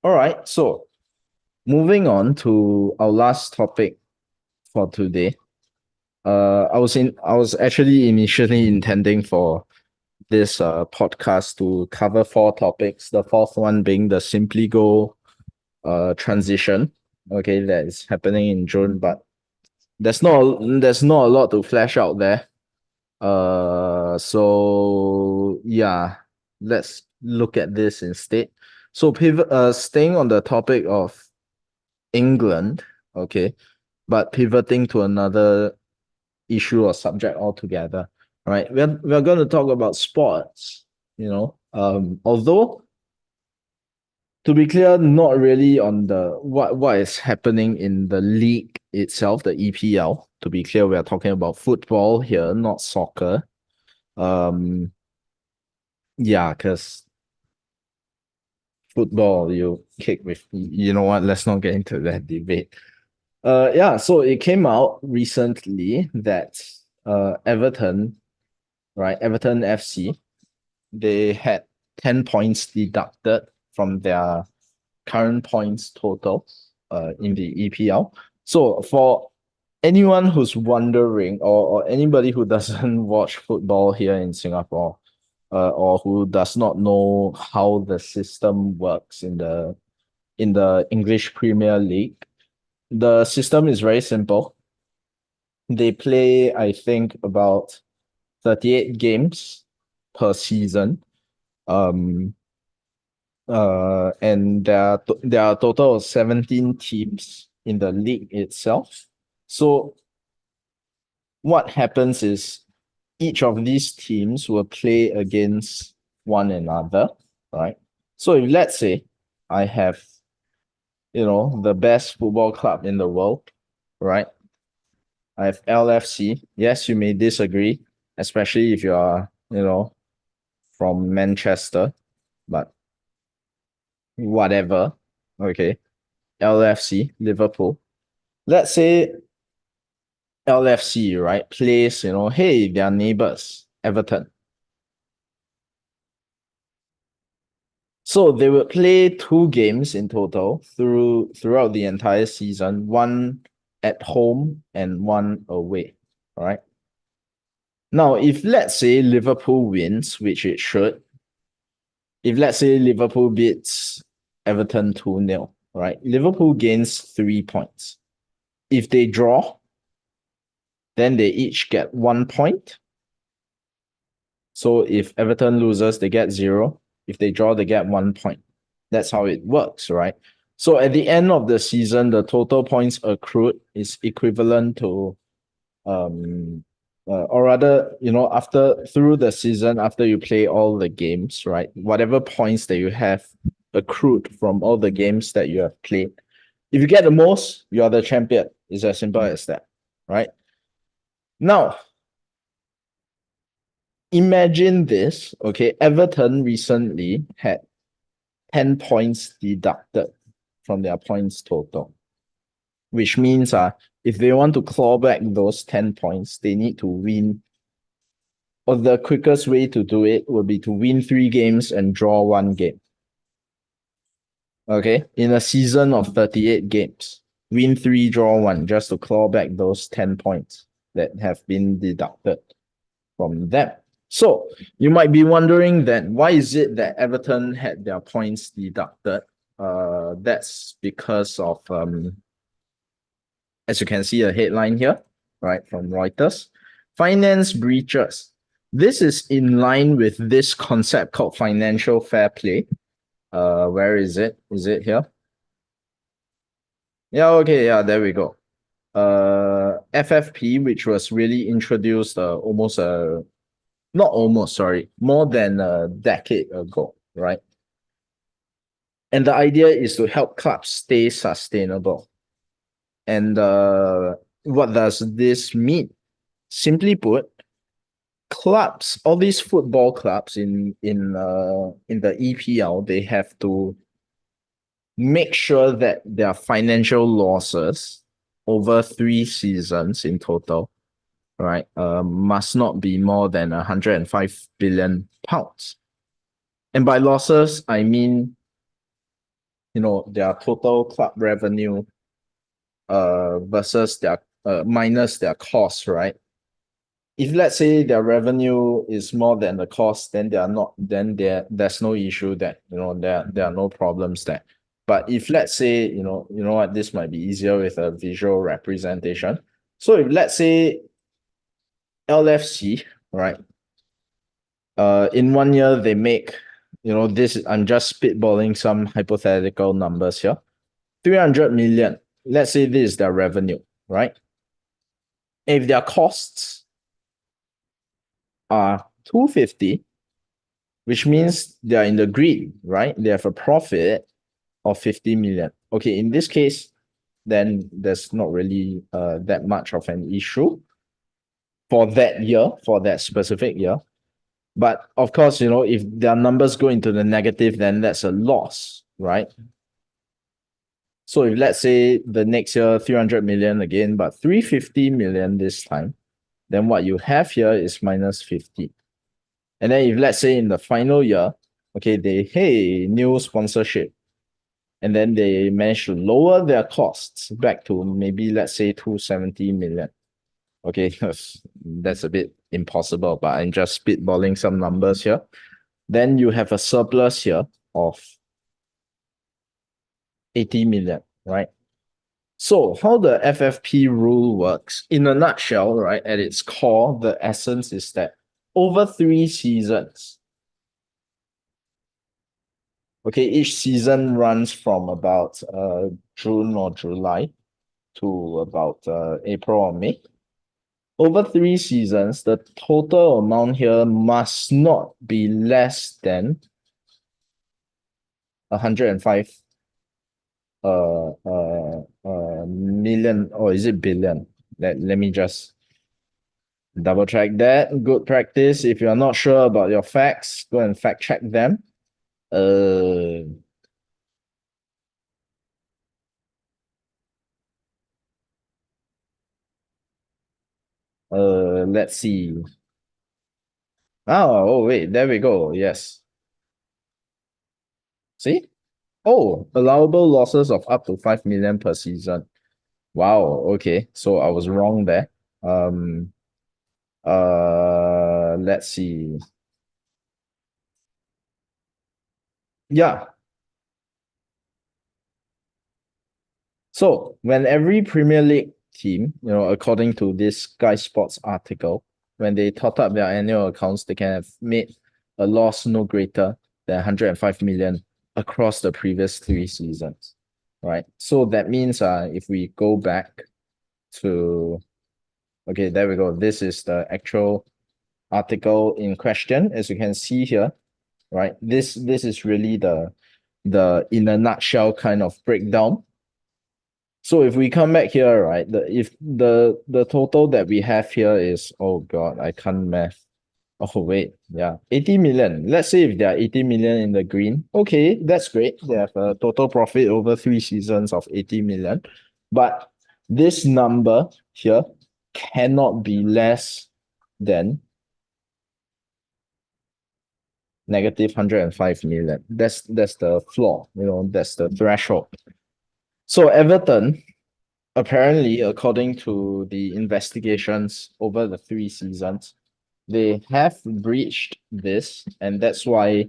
All right, so moving on to our last topic for today. I was actually initially intending for this podcast to cover four topics. The fourth one being the Simply Go transition. Okay, that is happening in June, but there's not a lot to flesh out there. So yeah, let's look at this instead. So staying on the topic of England, okay, but pivoting to another issue or subject altogether, right? We're going to talk about sports, although to be clear, not really on the what is happening in the league itself, the EPL. To be clear, we are talking about football here, not soccer. Um, yeah, because football, you kick with, you know what? Let's not get into that debate. Yeah, so it came out recently that Everton, right, Everton FC, they had 10 points deducted from their current points total in the EPL. So for anyone who's wondering, or anybody who doesn't watch football here in Singapore, or who does not know how the system works in the English Premier League, the system is very simple. They play, I think, about 38 games per season. And there are a total of 17 teams in the league itself. So what happens is each of these teams will play against one another, right? So if let's say I have, the best football club in the world, right? I have LFC. Yes, you may disagree, especially if you are, from Manchester, but whatever. Okay. LFC, Liverpool. Let's say LFC, right, plays, hey, their neighbors, Everton. So they will play two games in total throughout the entire season, one at home and one away. All right. Now, if let's say Liverpool wins, which it should, if let's say Liverpool beats Everton 2-0, right? Liverpool gains 3 points. If they draw, then they each get 1 point. So if Everton loses, they get 0. If they draw, they get 1 point. That's how it works, right? So at the end of the season, the total points accrued is equivalent to or rather, after through the season, after you play all the games, right? Whatever points that you have accrued from all the games that you have played, if you get the most, you are the champion. It's as simple as that, right? Now, imagine this, okay? Everton recently had 10 points deducted from their points total, which means if they want to claw back those 10 points, they need to win. Or the quickest way to do it would be to win 3 games and draw 1 game. Okay, in a season of 38 games, win 3, draw 1, just to claw back those 10 points that have been deducted from them. So you might be wondering then, why is it that Everton had their points deducted? That's because of, as you can see, a headline here, right, from Reuters, finance breaches. This is in line with this concept called financial fair play. Where is it? Is it here? Yeah, okay, yeah, there we go. FFP, which was really introduced more than a decade ago, right? And the idea is to help clubs stay sustainable. And what does this mean? Simply put, clubs, all these football clubs in the EPL, they have to make sure that their financial losses over 3 seasons in total, right, must not be more than 105 billion pounds. And by losses, I mean, their total club revenue versus their minus their cost, right? If let's say their revenue is more than the cost, then there's no issue that there are no problems there. But if let's say, what, this might be easier with a visual representation. So if let's say LFC, right? In 1 year they make, this, I'm just spitballing some hypothetical numbers here. 300 million. Let's say this is their revenue, right? If their costs are 250, which means they are in the green, right? They have a profit of 50 million. Okay, in this case, then there's not really that much of an issue for that year, for that specific year. But of course, if their numbers go into the negative, then that's a loss, right? So if let's say the next year, 300 million again, but 350 million this time, then what you have here is minus 50. And then if let's say in the final year, okay, new sponsorship, and then they manage to lower their costs back to maybe, let's say, 270 million. Okay, that's a bit impossible, but I'm just spitballing some numbers here. Then you have a surplus here of 80 million, right? So how the FFP rule works, in a nutshell, right, at its core, the essence is that over 3 seasons, okay, each season runs from about June or July to about April or May. Over 3 seasons, the total amount here must not be less than 105 million, or is it billion? Let me just double check that. Good practice. If you're not sure about your facts, go and fact check them. Let's see. Oh, wait, there we go. Yes. See? Oh, allowable losses of up to 5 million per season. Wow, okay. So I was wrong there. Let's see. Yeah. So when every Premier League team, according to this Sky Sports article, when they tot up their annual accounts, they can have made a loss no greater than 105 million across the previous 3 seasons, right? So that means if we go back to, okay, there we go. This is the actual article in question. As you can see here, right? This is really the in a nutshell kind of breakdown. So if we come back here, right, if the total that we have here is, oh God, I can't math. Oh wait, yeah, 80 million. Let's say if there are 80 million in the green, okay, that's great. They have a total profit over 3 seasons of 80 million. But this number here cannot be less than negative 105 million. That's the floor, that's the threshold. So Everton, apparently, according to the investigations over the 3 seasons, they have breached this, and that's why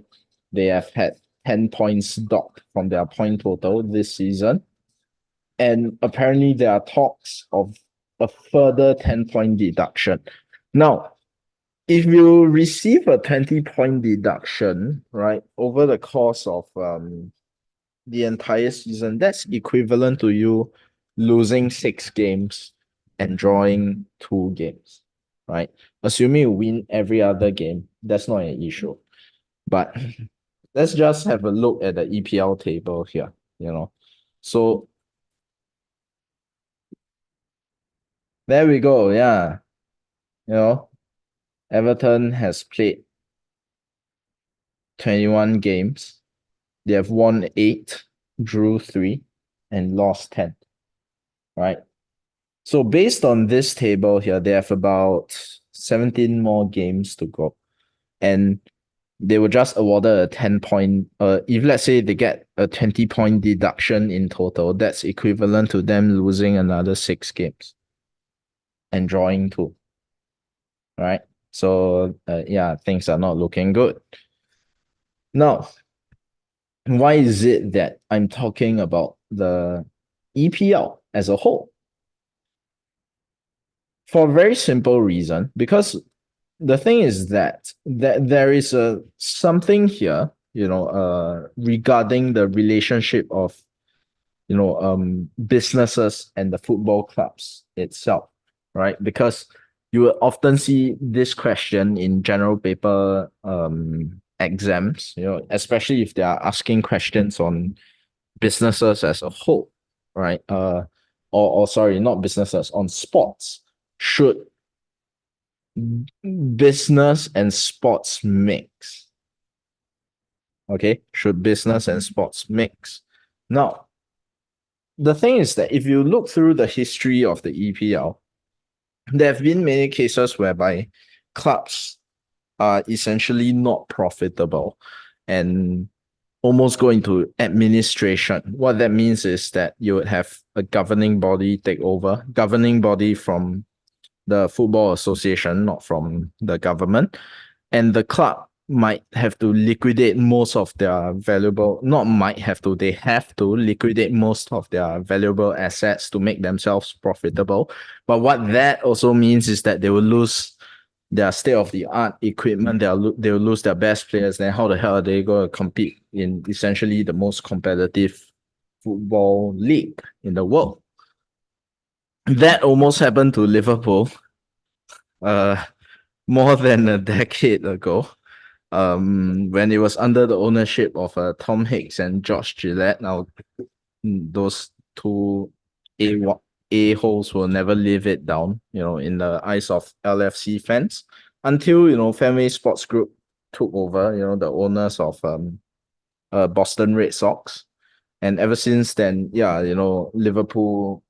they have had 10 points docked from their point total this season. And apparently there are talks of a further 10-point deduction. Now, if you receive a 20-point deduction, right, over the course of the entire season, that's equivalent to you losing 6 games and drawing 2 games, right? Assuming you win every other game, that's not an issue. But let's just have a look at the EPL table here, So there we go, yeah. Everton has played 21 games. They have won 8, drew 3, and lost 10, right? So based on this table here, they have about 17 more games to go. And they were just awarded a 10 point, if let's say they get a 20-point deduction in total, that's equivalent to them losing another 6 games and drawing 2, right? So yeah, things are not looking good. Now, why is it that I'm talking about the EPL as a whole? For a very simple reason, because the thing is that there is a something here, regarding the relationship of businesses and the football clubs itself, right? Because you will often see this question in general paper exams, especially if they are asking questions on businesses as a whole, right? Or sorry, not businesses, on sports. Should business and sports mix? Okay, should business and sports mix? Now, the thing is that if you look through the history of the EPL, there have been many cases whereby clubs are essentially not profitable and almost go into administration. What that means is that you would have a governing body take over, governing body from the football association, not from the government, and the club might have to liquidate most of their valuable, not might have to, they have to liquidate most of their valuable assets to make themselves profitable. But what that also means is that they will lose their state-of-the-art equipment, they will lose their best players. Then how the hell are they going to compete in essentially the most competitive football league in the world? That almost happened to Liverpool more than a decade ago, when it was under the ownership of Tom Hicks and George Gillette. Now, those two a-holes will never live it down, in the eyes of LFC fans, until, Fenway Sports Group took over, the owners of Boston Red Sox. And ever since then, yeah, Liverpool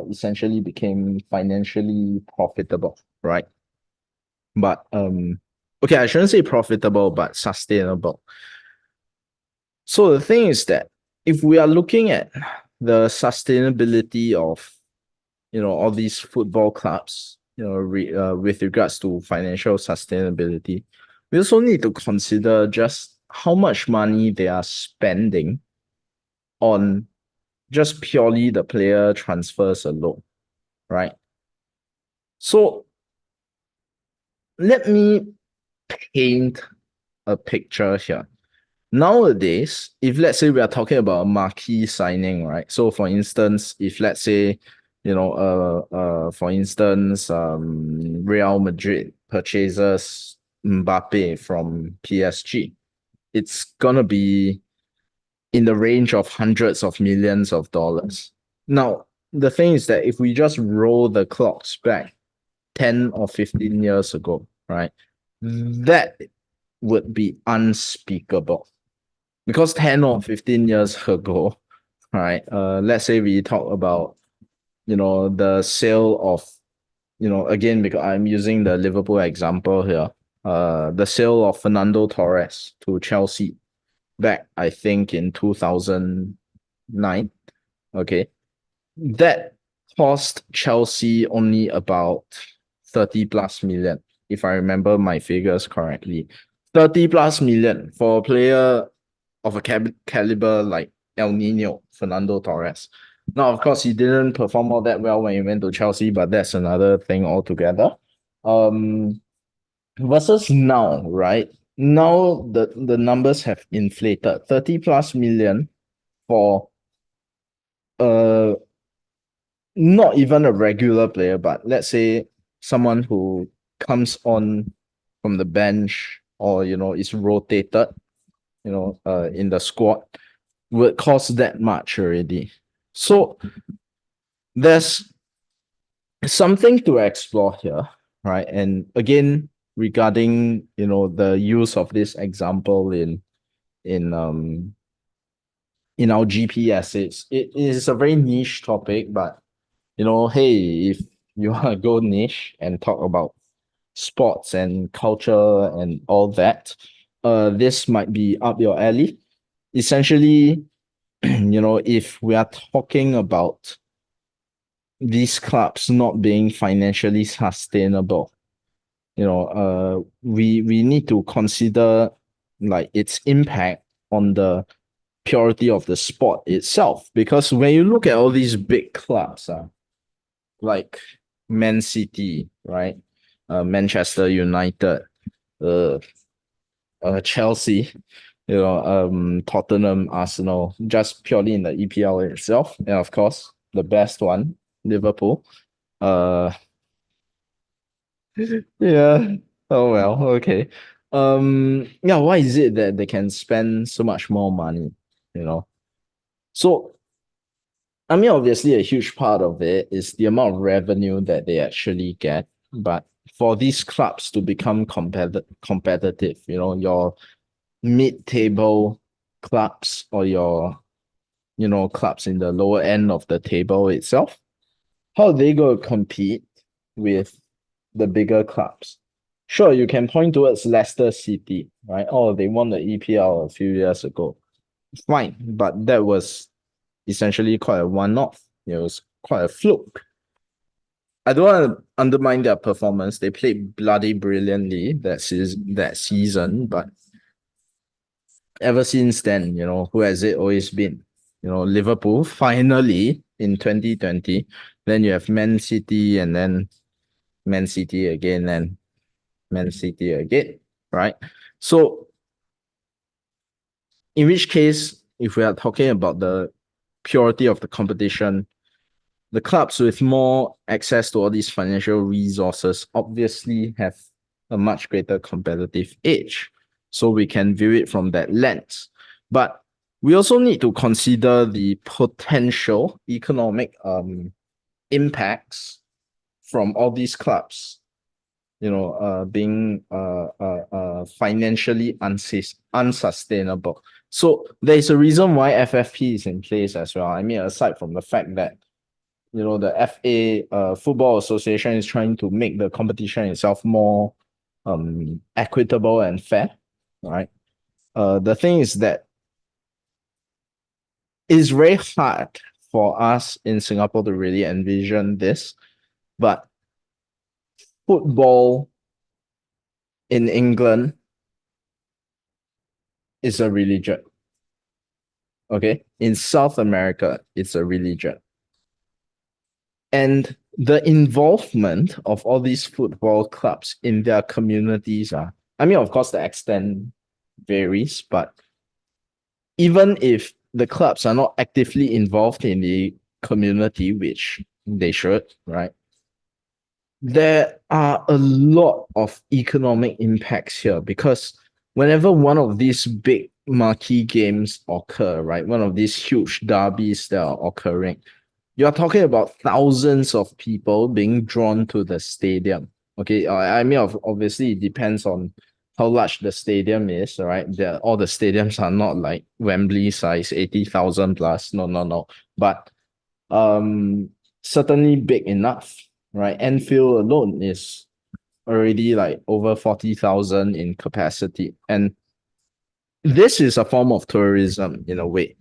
essentially became financially profitable, right? But okay, I shouldn't say profitable, but sustainable. So the thing is that if we are looking at the sustainability of all these football clubs, with regards to financial sustainability, we also need to consider just how much money they are spending on just purely the player transfers alone, right? So let me paint a picture here. Nowadays, if let's say we are talking about a marquee signing, right? So for instance, if let's say, for instance, Real Madrid purchases Mbappe from PSG, it's gonna be in the range of hundreds of millions of dollars. Now, the thing is that if we just roll the clocks back 10 or 15 years ago, right, that would be unspeakable. Because 10 or 15 years ago, right, let's say we talk about, the sale of, again, because I'm using the Liverpool example here, the sale of Fernando Torres to Chelsea back, I think, in 2009. Okay. That cost Chelsea only about 30 plus million, if I remember my figures correctly. 30 plus million for a player of a caliber like El Nino, Fernando Torres. Now, of course, he didn't perform all that well when he went to Chelsea, but that's another thing altogether. Versus now, right? Now the numbers have inflated. 30 plus million for uh not even a regular player, but let's say someone who comes on from the bench or is rotated, in the squad, would cost that much already. So there's something to explore here, right? And again, regarding the use of this example in in our GP assets, it is a very niche topic, but hey, if you want to go niche and talk about sports and culture and all that, this might be up your alley. Essentially, if we are talking about these clubs not being financially sustainable, we need to consider like its impact on the purity of the sport itself. Because when you look at all these big clubs, like Man City, right? Manchester United, uh, Chelsea, Tottenham, Arsenal, just purely in the EPL itself, and of course the best one, Liverpool. Uh, yeah. Oh well, okay. Yeah, why is it that they can spend so much more money? You know, so I mean, obviously, a huge part of it is the amount of revenue that they actually get. But for these clubs to become competitive, your mid-table clubs or your, clubs in the lower end of the table itself, how are they going to compete with the bigger clubs? Sure, you can point towards Leicester City, right? Oh, they won the EPL a few years ago. Fine, but that was essentially quite a one-off. It was quite a fluke. I don't want to undermine their performance. They played bloody brilliantly that season, but ever since then, who has it always been? Liverpool finally in 2020. Then you have Man City and then Man City again and Man City again, right? So in which case, if we are talking about the purity of the competition, the clubs with more access to all these financial resources obviously have a much greater competitive edge. So we can view it from that lens. But we also need to consider the potential economic impacts from all these clubs, being financially unsustainable. So there's a reason why FFP is in place as well. I mean, aside from the fact that the FA Football Association is trying to make the competition itself more equitable and fair, right? The thing is that it's very hard for us in Singapore to really envision this, but football in England is a religion. Okay, in South America, it's a religion. And the involvement of all these football clubs in their communities I mean, of course, the extent varies, but even if the clubs are not actively involved in the community, which they should, right? There are a lot of economic impacts here because whenever one of these big marquee games occur, right? One of these huge derbies that are occurring, you're talking about thousands of people being drawn to the stadium. Okay, I mean, obviously, it depends on how large the stadium is, right? All the stadiums are not like Wembley size, 80,000 plus. No, no, no. But certainly big enough, right? Anfield alone is already like over 40,000 in capacity. And this is a form of tourism in a way,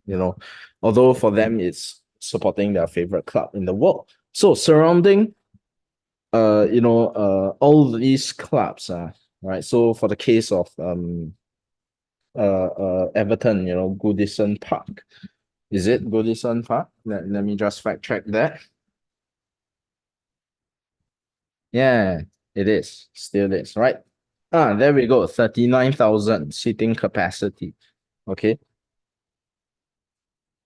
although for them it's supporting their favorite club in the world. So surrounding all these clubs, right? So for the case of Everton, Goodison Park. Is it Goodison Park? Let me just fact check that. Yeah, it is. Still is, right? There we go. 39,000 seating capacity. Okay.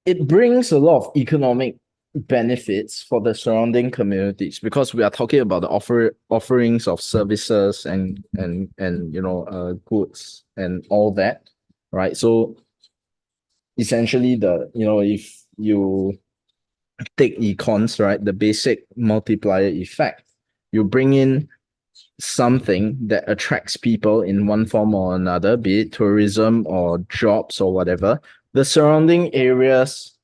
It brings a lot of economic benefits for the surrounding communities because we are talking about the offerings of services and goods and all that, right? So essentially if you take econs, right, the basic multiplier effect, you bring in something that attracts people in one form or another, be it tourism or jobs or whatever. The surrounding areas,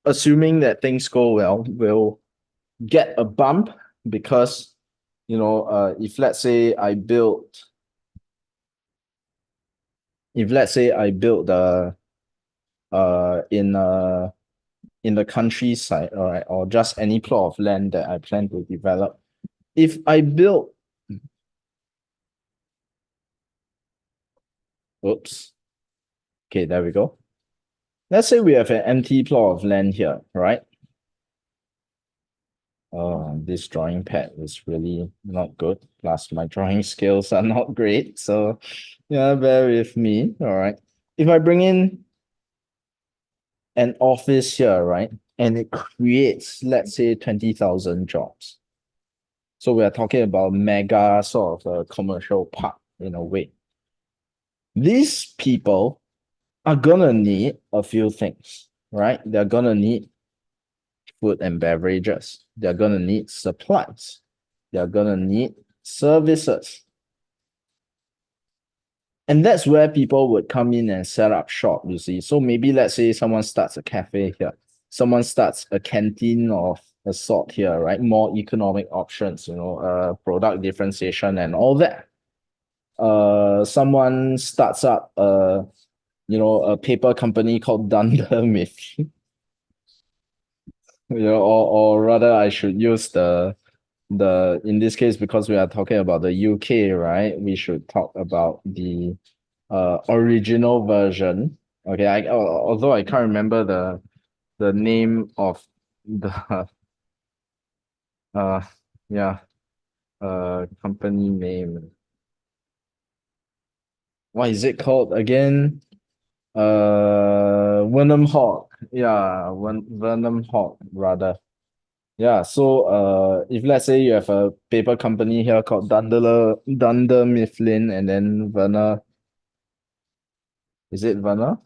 assuming that things go well, will get a bump because, if let's say I built if let's say I build in the countryside, all right, or just any plot of land that I plan to develop, if I build, oops, okay, there we go. Let's say we have an empty plot of land here, right? This drawing pad is really not good. Plus, my drawing skills are not great. So, yeah, bear with me. All right. If I bring in an office here, right, and it creates, let's say, 20,000 jobs. So, we are talking about mega sort of a commercial park in a way. These people are gonna need a few things, right? They're gonna need food and beverages. They're gonna need supplies. They're gonna need services. And that's where people would come in and set up shop, you see. So maybe let's say someone starts a cafe here, someone starts a canteen of a sort here, right? More economic options, product differentiation and all that. Someone starts up a paper company called Dunder Mifflin, or rather I should use the in this case, because we are talking about the UK, right? We should talk about the original version. Okay, although I can't remember the name of the uh yeah company name. What is it called again? Venom Hawk. Yeah, Venom Hawk rather. Yeah, so if let's say you have a paper company here called Dunder Mifflin, and then Werner, is it Werner?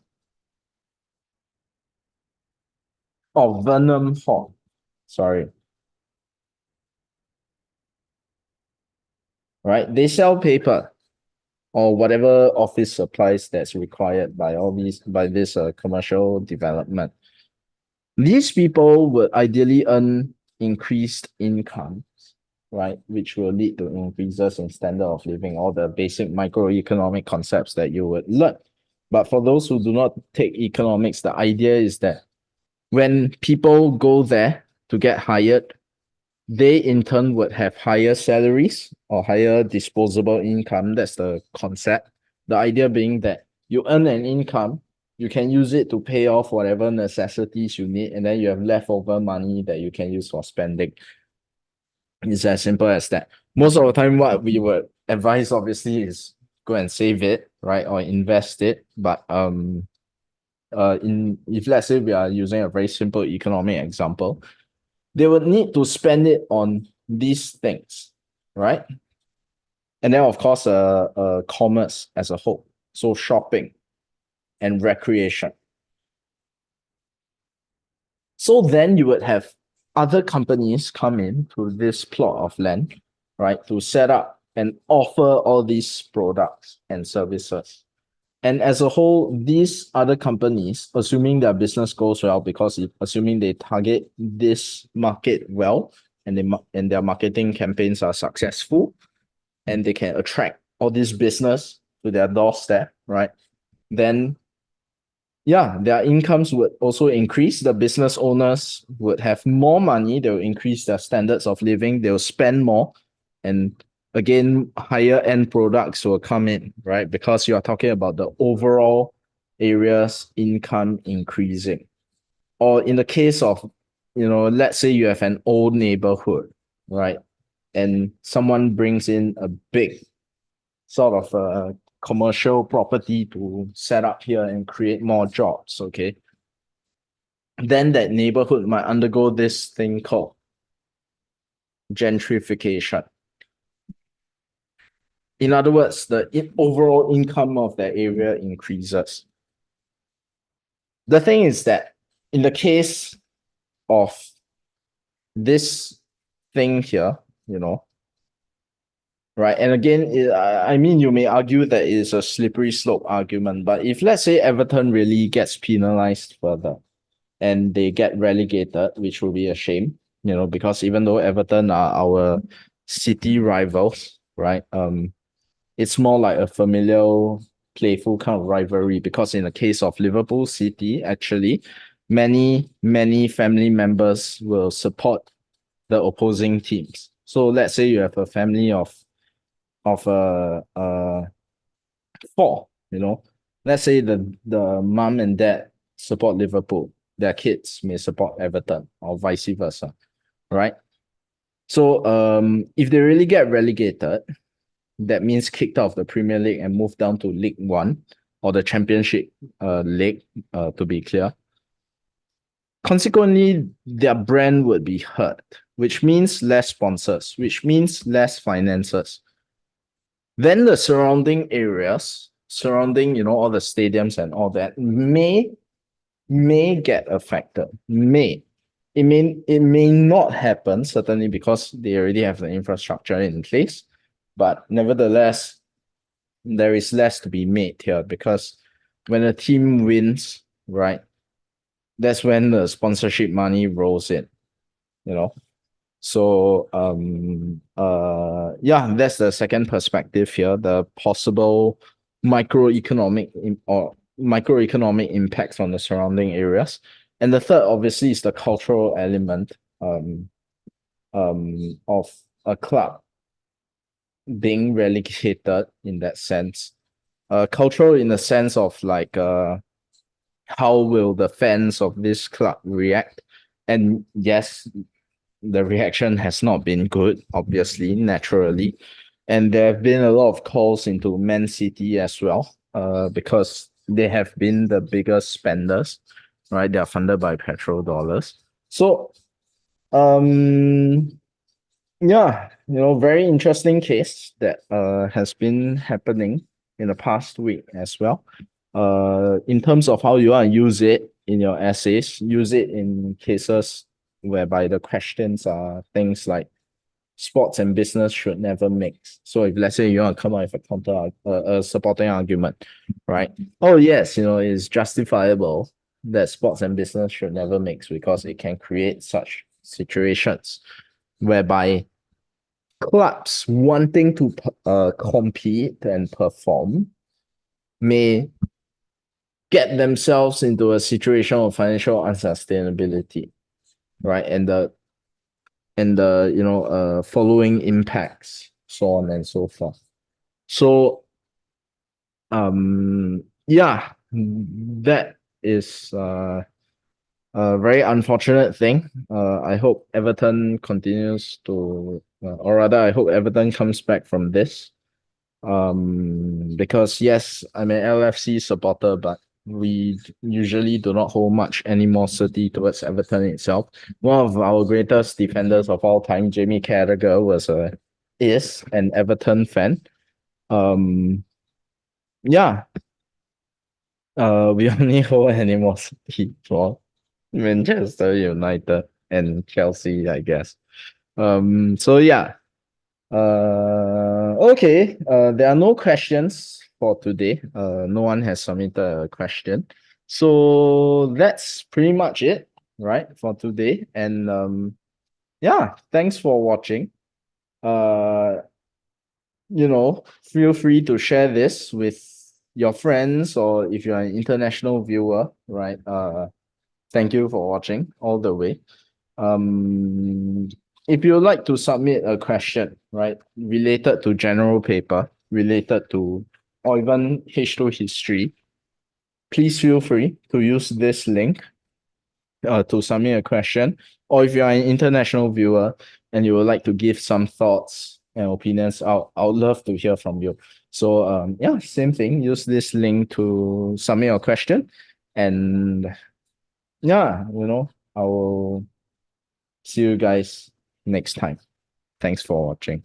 Oh, Venom Hawk. Sorry. Right? They sell paper or whatever office supplies that's required by this commercial development. These people would ideally earn increased income, right? Which will lead to increases in standard of living, all the basic microeconomic concepts that you would learn. But for those who do not take economics, the idea is that when people go there to get hired, they in turn would have higher salaries or higher disposable income. That's the concept. The idea being that you earn an income, you can use it to pay off whatever necessities you need, and then you have leftover money that you can use for spending. It's as simple as that. Most of the time, what we would advise obviously is go and save it, right, or invest it. But if let's say we are using a very simple economic example, they would need to spend it on these things, right? And then of course, commerce as a whole, so shopping and recreation. So then you would have other companies come in to this plot of land, right, to set up and offer all these products and services. And as a whole, these other companies, assuming their business goes well, because assuming they target this market well, and their marketing campaigns are successful, and they can attract all this business to their doorstep, right? Then yeah, their incomes would also increase. The business owners would have more money. They'll increase their standards of living. They'll spend more. And again, higher end products will come in, right? Because you are talking about the overall area's income increasing. Or in the case of, let's say you have an old neighborhood, right? And someone brings in a big sort of commercial property to set up here and create more jobs, okay? Then that neighborhood might undergo this thing called gentrification. In other words, the overall income of that area increases. The thing is that in the case of this thing here, right? And again, I mean, you may argue that it is a slippery slope argument, but if let's say Everton really gets penalized further and they get relegated, which will be a shame, because even though Everton are our city rivals, right? It's more like a familial playful kind of rivalry, because in the case of Liverpool City, actually, many family members will support the opposing teams. So let's say you have a family of four, let's say the mom and dad support Liverpool, their kids may support Everton or vice versa, right? So if they really get relegated, that means kicked out of the Premier League and moved down to League One or the Championship League, to be clear. Consequently, their brand would be hurt, which means less sponsors, which means less finances. Then the surrounding areas, surrounding, all the stadiums and all that, may get affected. It may not happen, certainly, because they already have the infrastructure in place. But nevertheless, there is less to be made here, because when a team wins, right, that's when the sponsorship money rolls in, So yeah, that's the second perspective here, the possible microeconomic impacts on the surrounding areas. And the third, obviously, is the cultural element of a club being relegated in that sense. Cultural in the sense of like how will the fans of this club react? And yes, the reaction has not been good, obviously, naturally. And there have been a lot of calls into Man City as well, because they have been the biggest spenders, right? They are funded by petrol dollars. So, yeah, very interesting case that has been happening in the past week as well. In terms of how you want to use it in your essays, use it in cases whereby the questions are things like sports and business should never mix. So if let's say you want to come up with a supporting argument, right? Oh yes, it's justifiable that sports and business should never mix because it can create such situations whereby clubs wanting to compete and perform may get themselves into a situation of financial unsustainability, right? And the following impacts, so on and so forth. So yeah, that is a very unfortunate thing. I hope Everton continues to, or rather, I hope Everton comes back from this. Because yes, I'm an LFC supporter, but we usually do not hold much animosity towards Everton itself. One of our greatest defenders of all time, Jamie Carragher, is an Everton fan. Yeah. We only hold animosity for Manchester United and Chelsea, I guess. So yeah. Okay. There are no questions for today. No one has submitted a question. So that's pretty much it, right, for today. And yeah, thanks for watching. Feel free to share this with your friends, or if you're an international viewer, right? Thank you for watching all the way. If you'd like to submit a question, right, related to general paper, related to, or even H2 history, please feel free to use this link to submit a question. Or if you're an international viewer and you would like to give some thoughts and opinions out, I would love to hear from you. So yeah, same thing. Use this link to submit your question. And yeah, I will see you guys next time. Thanks for watching.